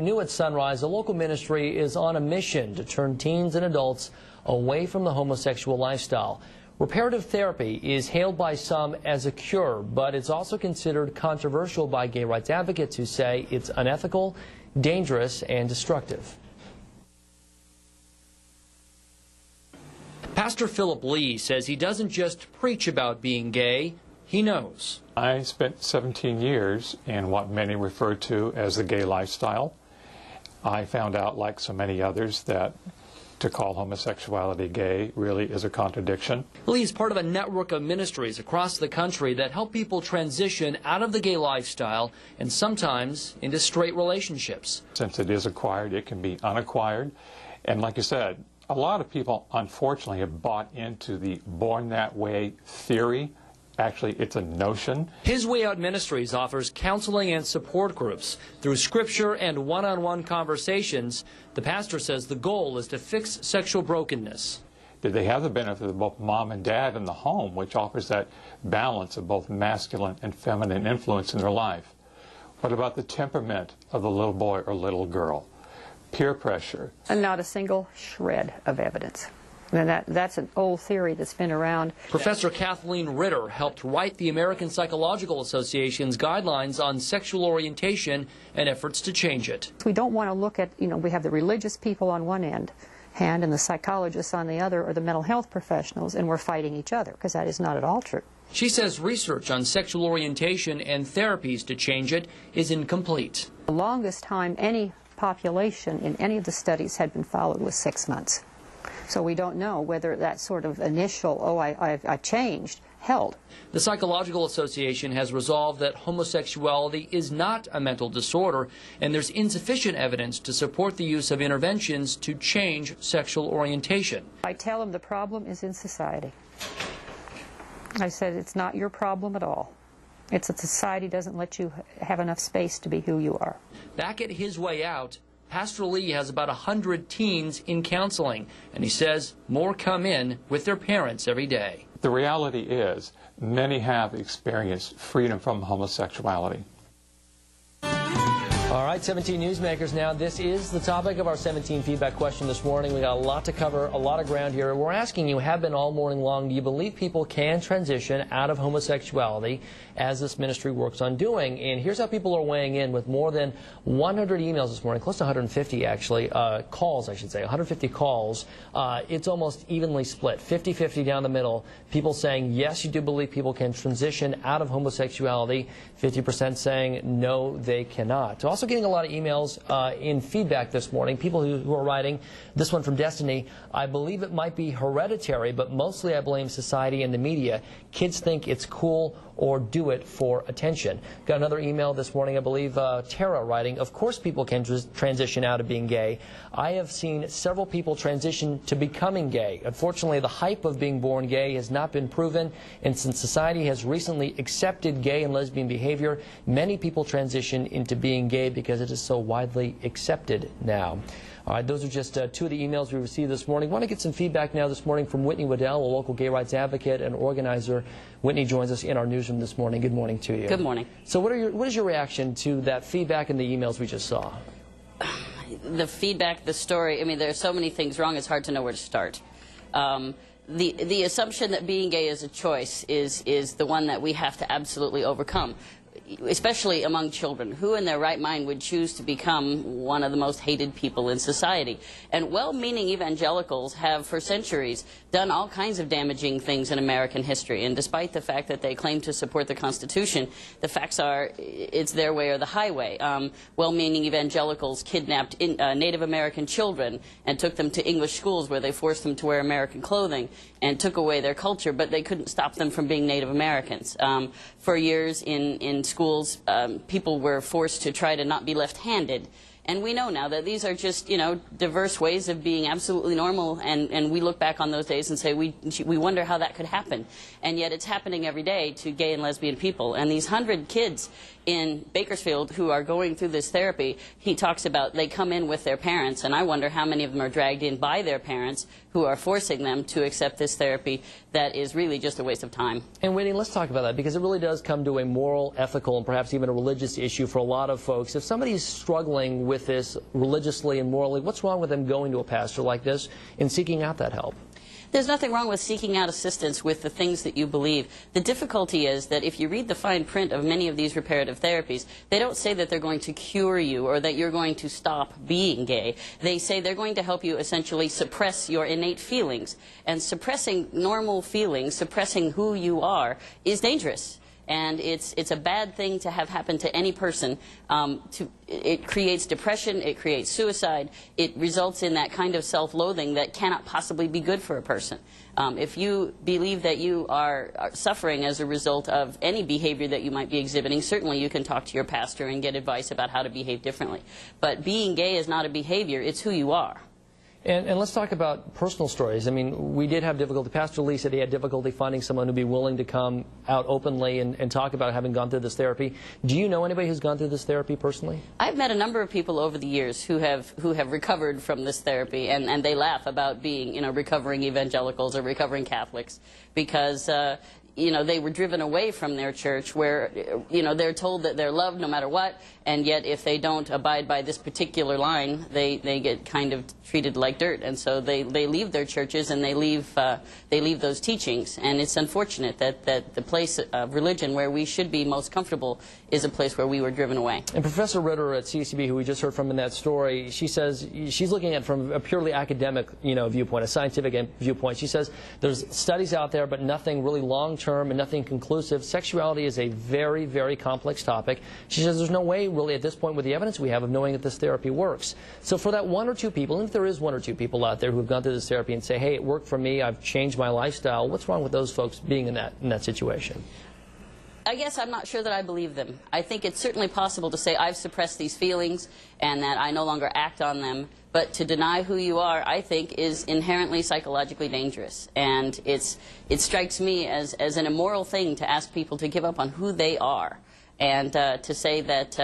New at Sunrise, a local ministry is on a mission to turn teens and adults away from the homosexual lifestyle. Reparative therapy is hailed by some as a cure, but it's also considered controversial by gay rights advocates who say it's unethical, dangerous, and destructive. Pastor Phillip says he doesn't just preach about being gay, he knows. I spent 17 years in what many refer to as the gay lifestyle. I found out, like so many others, that to call homosexuality gay really is a contradiction. Lee is part of a network of ministries across the country that help people transition out of the gay lifestyle and sometimes into straight relationships. Since it is acquired, it can be unacquired. And like you said, a lot of people, unfortunately, have bought into the born that way theory. Actually, it's a notion. His Way Out Ministries offers counseling and support groups. Through scripture and one-on-one conversations, the pastor says the goal is to fix sexual brokenness. Did they have the benefit of both mom and dad in the home, which offers that balance of both masculine and feminine influence in their life? What about the temperament of the little boy or little girl? Peer pressure. And not a single shred of evidence. And that's an old theory that's been around. Professor Kathleen Ritter helped write the American Psychological Association's guidelines on sexual orientation and efforts to change it. We don't want to look at, we have the religious people on one end and the psychologists on the other, or the mental health professionals, and we're fighting each other, because that is not at all true. She says research on sexual orientation and therapies to change it is incomplete. The longest time any population in any of the studies had been followed was 6 months. So we don't know whether that sort of initial, I changed, held. The Psychological Association has resolved that homosexuality is not a mental disorder, and there's insufficient evidence to support the use of interventions to change sexual orientation. I tell them the problem is in society. I said it's not your problem at all. It's that society doesn't let you have enough space to be who you are. Back at His Way Out, Pastor Lee has about 100 teens in counseling, and he says more come in with their parents every day. The reality is, many have experienced freedom from homosexuality. All right, 17 newsmakers now. This is the topic of our 17 feedback question this morning. We got a lot to cover, a lot of ground here. We're asking you, have been all morning long, do you believe people can transition out of homosexuality as this ministry works on doing? And here's how people are weighing in with more than 100 emails this morning, close to 150 actually, calls I should say, 150 calls. It's almost evenly split, 50-50 down the middle. People saying, yes, you do believe people can transition out of homosexuality. 50% saying, no, they cannot. Also getting a lot of emails in feedback this morning, people who are writing, this one from Destiny, I believe it might be hereditary, but mostly I blame society and the media. Kids think it's cool or do it for attention. Got another email this morning, I believe, Tara writing, of course people can transition out of being gay. I have seen several people transition to becoming gay. Unfortunately, the hype of being born gay has not been proven, and since society has recently accepted gay and lesbian behavior, many people transition into being gay because it is so widely accepted now. All right, those are just two of the emails we received this morning. I want to get some feedback now this morning from Whitney Weddell, a local gay rights advocate and organizer. Whitney joins us in our newsroom this morning. Good morning to you. Good morning. So what is your reaction to that feedback and the emails we just saw? The feedback, the story, I mean, there are so many things wrong, it's hard to know where to start. The assumption that being gay is a choice is the one that we have to absolutely overcome, especially among children. Who in their right mind would choose to become one of the most hated people in society? And well-meaning evangelicals have for centuries done all kinds of damaging things in American history, and despite the fact that they claim to support the Constitution, the facts are it's their way or the highway. Well-meaning evangelicals kidnapped Native American children and took them to English schools where they forced them to wear American clothing and took away their culture, but they couldn't stop them from being Native Americans. For years in schools, people were forced to try to not be left-handed. And we know now that these are just, diverse ways of being absolutely normal, and we look back on those days and say we wonder how that could happen. And yet it's happening every day to gay and lesbian people. And these 100 kids in Bakersfield who are going through this therapy, he talks about they come in with their parents, and I wonder how many of them are dragged in by their parents who are forcing them to accept this therapy that is really just a waste of time. And Whitney, let's talk about that, because it really does come to a moral, ethical, and perhaps even a religious issue for a lot of folks. If somebody's struggling with this religiously and morally, what's wrong with them going to a pastor like this and seeking out that help? There's nothing wrong with seeking out assistance with the things that you believe. The difficulty is that if you read the fine print of many of these reparative therapies, they don't say that they're going to cure you or that you're going to stop being gay. They say they're going to help you essentially suppress your innate feelings. And suppressing normal feelings, suppressing who you are, is dangerous. And it's a bad thing to have happen to any person. It creates depression, it creates suicide, it results in that kind of self-loathing that cannot possibly be good for a person. If you believe that you are suffering as a result of any behavior that you might be exhibiting, certainly you can talk to your pastor and get advice about how to behave differently. But being gay is not a behavior, it's who you are. And let's talk about personal stories. I mean, we did have difficulty. Pastor Lee said he had difficulty finding someone who'd be willing to come out openly and talk about having gone through this therapy. Do you know anybody who's gone through this therapy personally? I've met a number of people over the years who have recovered from this therapy, and they laugh about being, recovering evangelicals or recovering Catholics because they were driven away from their church where, they're told that they're loved no matter what, and yet if they don't abide by this particular line, they get kind of treated like dirt, and so they leave their churches and they leave those teachings. And it's unfortunate that the place of religion where we should be most comfortable is a place where we were driven away. And Professor Ritter at CCB, who we just heard from in that story, she says she's looking at it from a purely academic, viewpoint, a scientific viewpoint. She says there's studies out there, but nothing really long-term and nothing conclusive. Sexuality is a very, very complex topic. She says there's no way really at this point with the evidence we have of knowing that this therapy works. So for that one or two people, and if there is one or two people out there who have gone through this therapy and say, hey, it worked for me, I've changed my lifestyle, what's wrong with those folks being in that situation? I guess I'm not sure that I believe them. I think it's certainly possible to say I've suppressed these feelings and that I no longer act on them, but to deny who you are, I think, is inherently psychologically dangerous. And it strikes me as an immoral thing to ask people to give up on who they are and to say that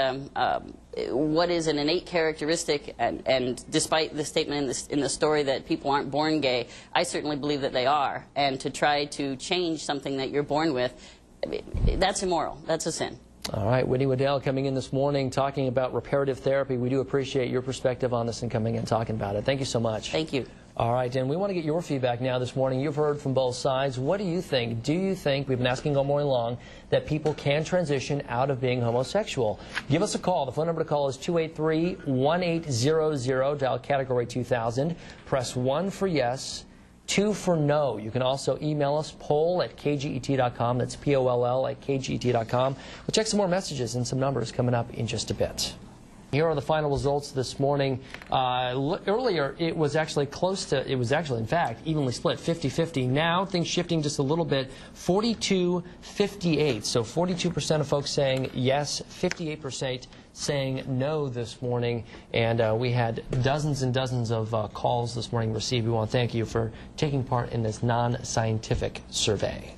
what is an innate characteristic, and despite the statement in the story that people aren't born gay, I certainly believe that they are. And to try to change something that you're born with, that's immoral. That's a sin. All right, Whitney Weddell coming in this morning talking about reparative therapy. We do appreciate your perspective on this and coming in and talking about it. Thank you so much. Thank you. All right, and we want to get your feedback now this morning. You've heard from both sides. What do you think? Do you think, we've been asking all morning long, that people can transition out of being homosexual? Give us a call. The phone number to call is 283-1800, dial category 2000. Press 1 for yes, 2 for no. You can also email us, poll@kget.com. That's P-O-L-L at kget.com. We'll check some more messages and some numbers coming up in just a bit. Here are the final results this morning. Earlier, it was actually in fact, evenly split, 50-50. Now, things shifting just a little bit, 42-58. So 42% of folks saying yes, 58% saying no this morning. And we had dozens and dozens of calls this morning received. We want to thank you for taking part in this non-scientific survey.